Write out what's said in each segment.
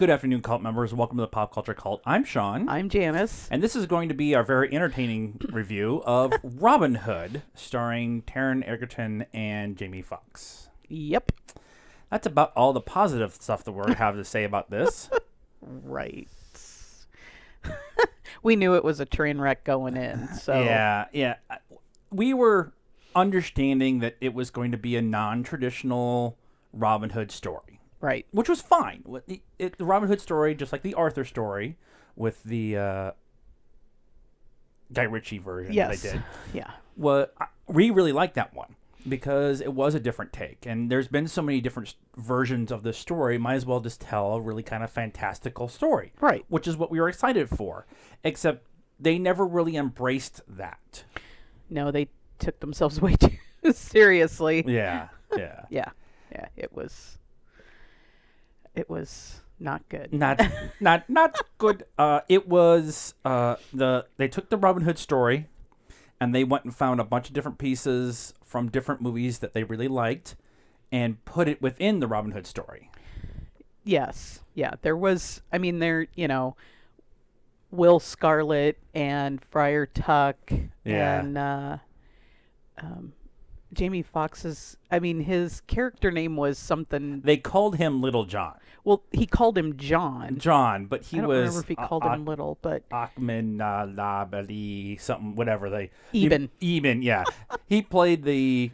Good afternoon, cult members. Welcome to the Pop Culture Cult. I'm Sean. I'm Janice. And this is going to be our very entertaining review of Robin Hood, starring Taron Egerton and Jamie Foxx. Yep. That's about all the positive stuff that we have to say about this. Right. We knew it was a train wreck going in. So Yeah. We were understanding that it was going to be a non-traditional Robin Hood story. Right. Which was fine. The Robin Hood story, just like the Arthur story, with the Guy Ritchie version that they did. Yeah. We really liked that one because it was a different take. And there's been so many different versions of this story, might as well just tell a really kind of fantastical story. Right. Which is what we were excited for. Except they never really embraced that. No, they took themselves way too seriously. Yeah. Yeah. It was not good. Not good. It was they took the Robin Hood story and they went and found a bunch of different pieces from different movies that they really liked and put it within the Robin Hood story. Yes. Yeah. There was, Will Scarlet and Friar Tuck and Jamie Foxx's, his character name was something. They called him Little John. Well, he called him John. But he I don't was. remember if he called him Little, but. Achman Labali, something, whatever they. Eben, yeah. He played the,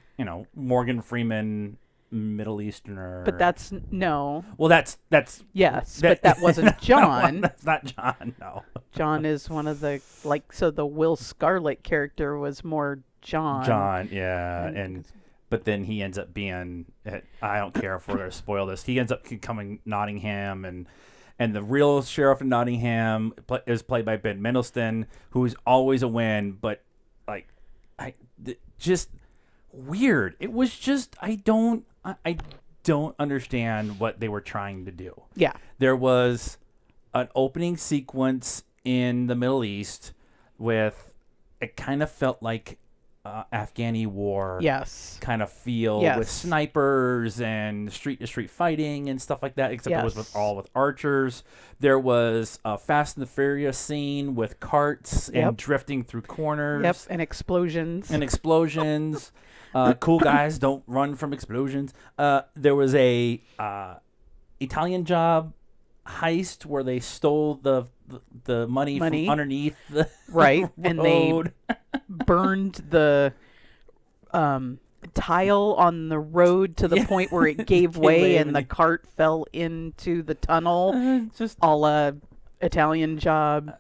Morgan Freeman Middle Easterner. But that's, no. Well, that's. Yes, but that wasn't John. That's not John, no. John is one of the, so the Will Scarlet character was more John, yeah, but then he ends up being. I don't care if we're going to spoil this. He ends up becoming Nottingham, and the real sheriff of Nottingham is played by Ben Mendelsohn, who is always a win, but just weird. It was just I don't understand what they were trying to do. Yeah, there was an opening sequence in the Middle East with it kind of felt like. Afghani war kind of feel with snipers and street-to-street fighting and stuff like that, except it was all with archers. There was a Fast and the Furious scene with carts and drifting through corners. Yep, and explosions. Cool guys don't run from explosions. There was a Italian Job heist where they stole the money from underneath the road. And they burned the tile on the road to the point where it gave way and the cart fell into the tunnel. Just a la Italian Job.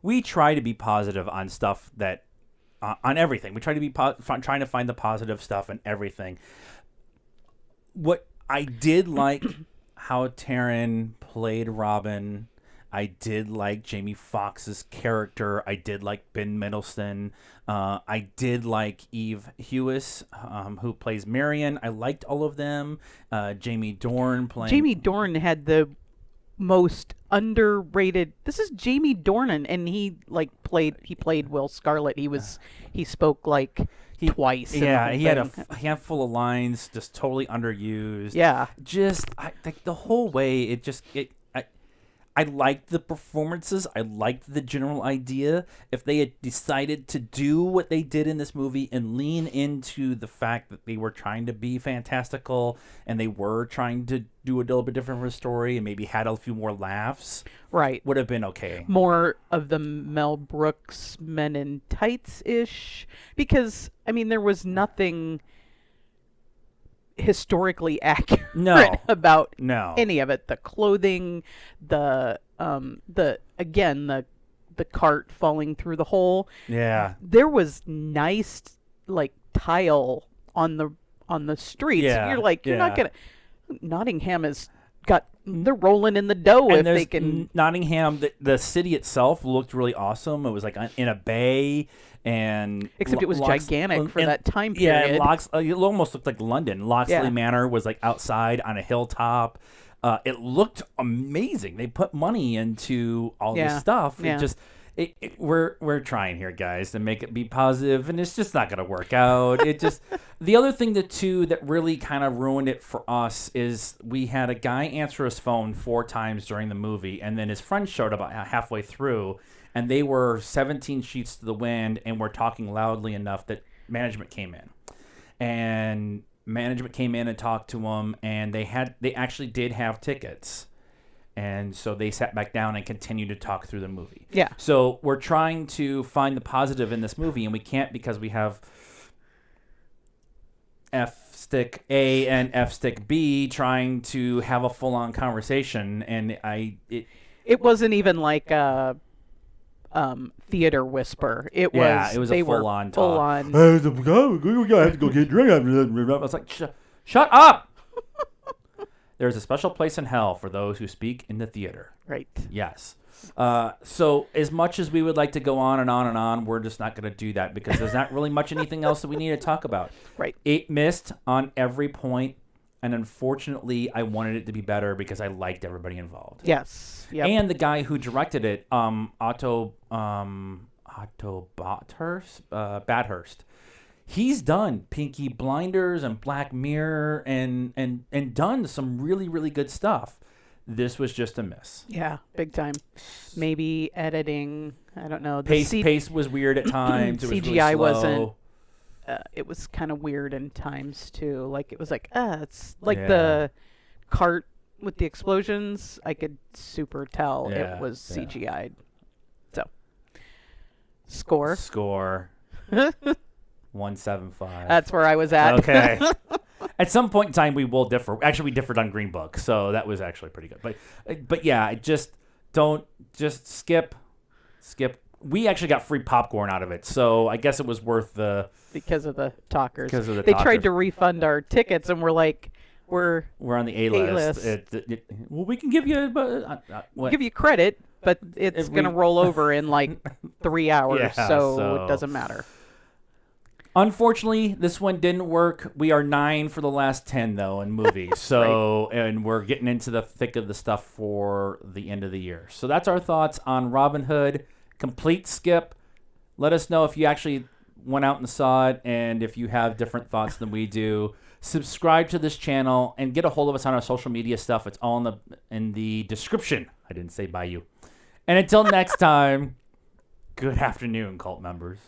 We try to be positive on stuff that on everything. We try to be trying to find the positive stuff in everything. What I did like how Taron played Robin. I did like Jamie Foxx's character. I did like Ben Mendelsohn. I did like Eve Hewis, who plays Marion. I liked all of them. Jamie Dornan playing. Jamie Dornan had the most underrated. This is Jamie Dornan, and he played Will Scarlet. He spoke twice. Yeah, he had a handful of lines, just totally underused. Yeah, the whole way. I liked the performances. I liked the general idea. If they had decided to do what they did in this movie and lean into the fact that they were trying to be fantastical and they were trying to do a little bit different of a story and maybe had a few more laughs, right, would have been okay. More of the Mel Brooks Men in Tights-ish, because there was nothing historically accurate about any of it. The clothing, the cart falling through the hole. Yeah, there was nice tile on the streets. Yeah, you're not gonna. Nottingham has got. They're rolling in the dough and if they can. Nottingham, the city itself looked really awesome. It was in a bay. And except it was gigantic for that time period. Yeah, and it almost looked like London. Loxley Manor was outside on a hilltop. It looked amazing. They put money into all this stuff. Yeah. we're trying here, guys, to make it be positive, and it's just not going to work out. It just the other thing that really kind of ruined it for us is we had a guy answer his phone 4 times during the movie, and then his friend showed up about halfway through, and they were 17 sheets to the wind, and were talking loudly enough that management came in, and management came in and talked to them, and they actually did have tickets. And so they sat back down and continued to talk through the movie. Yeah. So we're trying to find the positive in this movie, and we can't because we have F stick A and F stick B trying to have a full-on conversation, and it wasn't even like a theater whisper. It was a full-on talk. Full-on. I have to go get a drink. I was like, shut up. There's a special place in hell for those who speak in the theater. Right. Yes. So as much as we would like to go on and on and on, we're just not going to do that because there's not really much anything else that we need to talk about. Right. It missed on every point, and unfortunately, I wanted it to be better because I liked everybody involved. Yes. Yep. And the guy who directed it, Otto Bathurst. He's done Pinky Blinders and Black Mirror and done some really, really good stuff. This was just a miss. Yeah, big time. Maybe editing, I don't know. Pace was weird at times. It was CGI really slow. wasn't, it was kind of weird in times too. Like it was like, it's like the cart with the explosions. I could super tell it was CGI'd. So, score. 175. That's where I was at. Okay. At some point in time, we will differ. Actually, we differed on Green Book, so that was actually pretty good. But yeah, just skip. We actually got free popcorn out of it, so I guess it was worth the because of the talkers. They tried to refund our tickets, and we're like, we're on the A-list. Well, we can give you give you credit, but it's going to roll over in like 3 hours, so it doesn't matter. Unfortunately, this one didn't work. We are 9 for the last 10, though, in movies. So, and we're getting into the thick of the stuff for the end of the year. So that's our thoughts on Robin Hood. Complete skip. Let us know if you actually went out and saw it, and if you have different thoughts than we do. Subscribe to this channel and get a hold of us on our social media stuff. It's all in the description. I didn't say by you. And until next time, good afternoon, cult members.